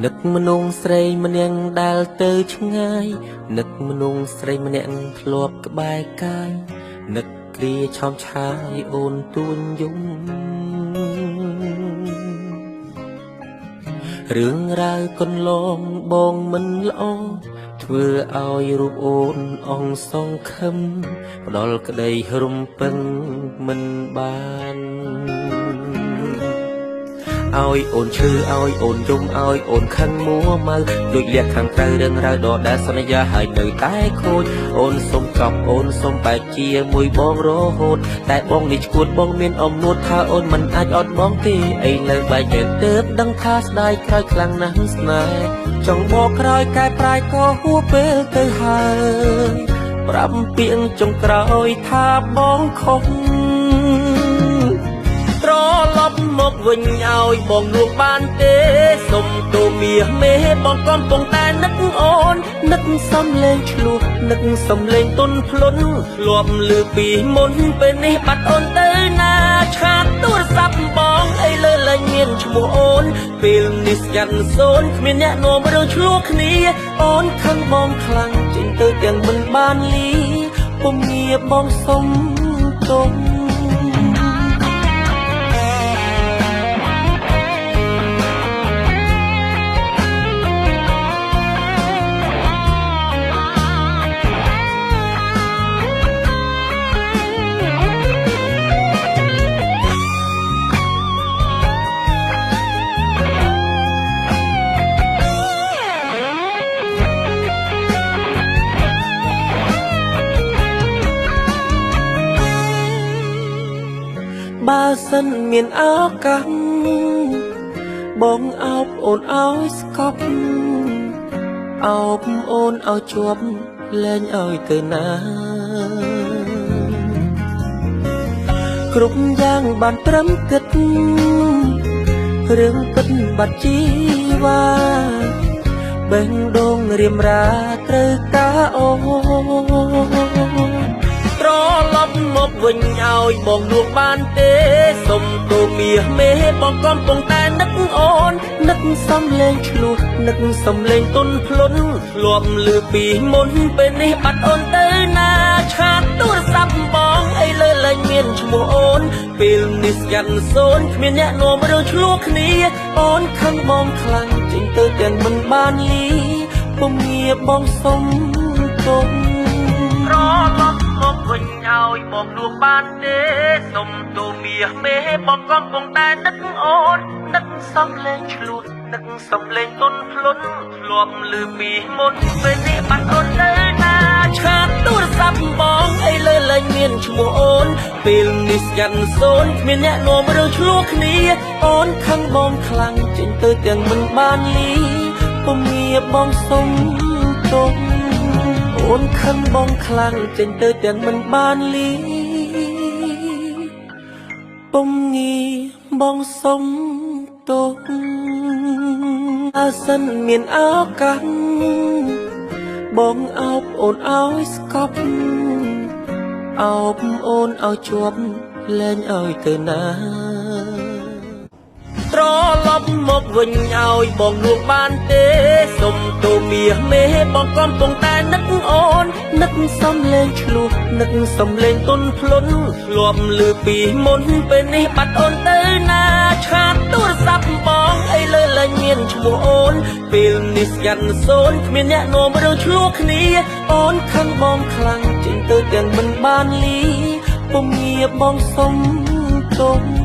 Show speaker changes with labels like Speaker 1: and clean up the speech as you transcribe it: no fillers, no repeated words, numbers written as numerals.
Speaker 1: នឹកមនុស្សស្រីម្នាក់ដែលទៅឆ្ងាយនឹកមនុស្សស្រីម្នាក់ធ្លាប់ក្បែរកាយនឹកគ្រាឆោមឆាយអូនទួញយំរឿងរ៉ាវកន្លងបងមិនល្អធ្វើឲ្យរូបអូនអងសងខឹមផ្ដល់ក្តីរំពឹងមិនបានឲ្យអូនឈឺឲ្យអូនយំឲ្យអូនខឹងមួម៉ៅដូចលះខាងក្រៅរឿងរ៉ាវដដែលសន្យាឲ្យនៅតែខូចអូនសុំចប់អូនសុំបែកជាមួយបងរហូតតែបងនេះឈួតបងមានអំនួតថាអូនមិនអាចអត់បងទេអីនៅបែកទៅដឹងថាស្ដាយក្រោយខ្លាំងណាស់ស្នេហ៍ចង់បកក្រោយកែប្រែក៏ហួពេលទៅហើយប្រាប់ពាក្យចុងក្រោយថាបងខុសត្រឡប់មកវិញឲ្យបងលួងបានទេសុំទូមាសមេបងកំពុងតែនឹកអូននឹកសំលេងឆ្លោះនឹកសំលេងទុនភ្លុនធ្លាប់លឺពីមុនពេលនេះបាត់អូនទៅណាឆាតទូរស័ព្ទបងអីលើលែងមានឈ្មោះអូនពេលនេះស្ងាត់សូនគ្មានអ្នកនាំរឿងឆ្លោះគ្នាអូនខឹងបងខ្លាំងចេញទៅទាំងមិនបានលីពុំងារបងសុំទុំបើសិនមានឱកាសបងអោបអូនឲ្យស្កប់អោបអូនឲ្យជាប់លែងឲ្យទៅណាគ្រប់យ៉ាងបានត្រឹមគិតរឿងពិតបាត់ជីវ៉ាបេះដូងរៀមរាត្រូវការអូត្រឡប់មកវិញឲ្យបងលួងបានទេសុំទូមាសមេបងកំពុងតែនឹកអូននឹកសំលេងឆ្លោះនឹកសំលេងទុនភ្លុនធ្លាប់លឺពីមុនពេលនេះបាត់អូនទៅណាឆាតទូរស័ព្ទបងអីលើលែងមានឈ្មោះអូនពេលនេះស្ងាត់សូនគ្មានអ្នកនាំរឿងឆ្លោះគ្នាអូនខឹងបងខ្លាំងចេញទៅទាំងមិនបានលីពុំងារបងសុំទុំត្រឡប់មកវិញឲ្យបងលួងបានទេសុំទូមាសមេបងកំពុងតែនឹកអូននឹកសំលេងឆ្លោះនឹកសំលេងទុនភ្លុនធ្លាប់លឺពីមុនពេលនេះបាត់អូនទៅណាឆាតទូរស័ព្ទបងអីលើលែងមានឈ្មោះអូនពេលនេះស្ងាត់សូនគ្មានអ្នកនាំរឿងឆ្លោះគ្នាអូនខឹងបងខ្លាំងចេញទៅទាំងមិនបានលីពុំងារបងសុំទុំអូនខឹងបងខ្លាំងចេញទៅទាំងមិនបានលីពុំងារបងសុំទុំបើសិនមានឱកាសបងអោបអូនឲ្យស្កប់អោបអូនឲ្យជាប់លែងឲ្យទៅណាត្រឡប់មកវិញឲ្យបងលួងបានទេសុំទូមាសមេបងកំពុងតែនឹកអូននឹកសំលេងឆ្លោះនឹកសំលេងទុនភ្លុនធ្លាប់លឺពីមុនពេលនេះបាត់អូនទៅណាឆាតទូរស័ព្ទបងអីលើលែងមានឈ្មោះអូនពេលនេះស្ងាត់សូនគ្មានអ្នកនាំរឿងឆ្លោះគ្នាអូនខឹងបងខ្លាំងចេញទៅទាំងមិនបានលីពុំងារបងសុំទុំ